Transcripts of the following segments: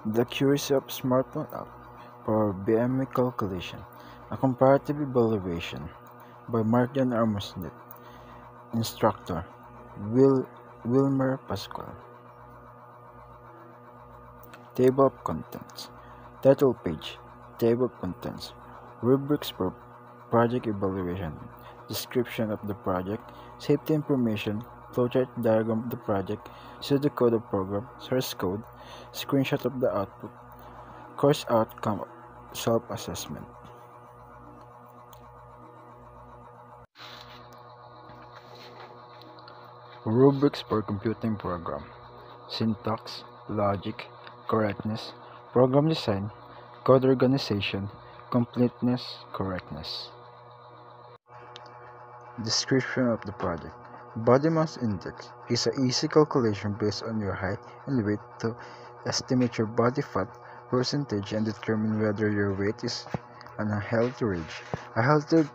The accuracy of smartphone app for BMI calculation, a comparative evaluation by Martin Armstrong, instructor Will Wilmer Pascual. Table of contents. Title page. Table of contents. Rubrics for project evaluation. Description of the project. Safety information. Flowchart diagram of the project. Pseudocode of program. Source code. Screenshot of the output. Course outcome. Self-assessment. Rubrics for computing program. Syntax, logic, correctness, program design, code organization, completeness, correctness. Description of the project. Body mass index is an easy calculation based on your height and weight to estimate your body fat percentage and determine whether your weight is on a healthy range. A healthy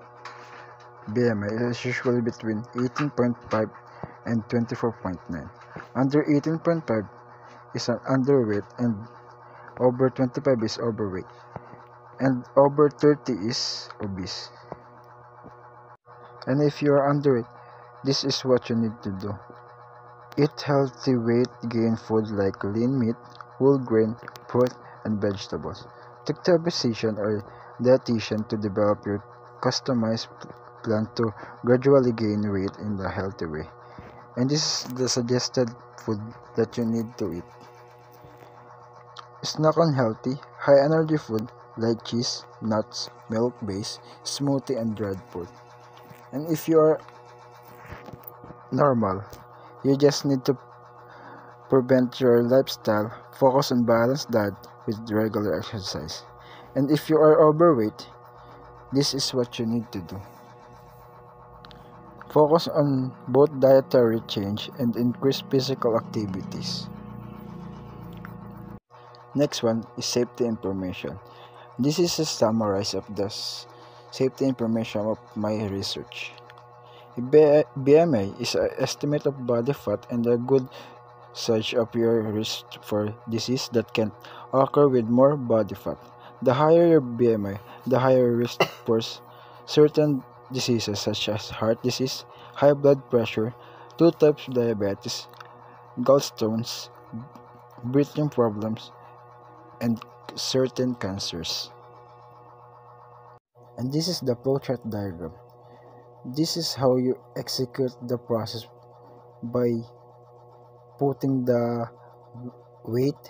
BMI is usually between 18.5 and 24.9. Under 18.5 is an underweight and over 25 is overweight and over 30 is obese. And if you are underweight, this is what you need to do. Eat healthy weight gain food like lean meat, whole grain, fruit, and vegetables. Take to a physician or dietitian to develop your customized plan to gradually gain weight in a healthy way. And this is the suggested food that you need to eat. Snack on healthy, high energy food like cheese, nuts, milk based, smoothie, and dried fruit. And if you are normal, you just need to prevent your lifestyle, focus on balanced diet with regular exercise. And if you are overweight, this is what you need to do. Focus on both dietary change and increased physical activities. Next one is safety information. This is a summary of the safety information of my research. BMI is an estimate of body fat and a good such of your risk for disease that can occur with more body fat. The higher your BMI, the higher risk for certain diseases such as heart disease, high blood pressure, 2 types of diabetes, gallstones, breathing problems, and certain cancers. And this is the flowchart diagram. This is how you execute the process by putting the weight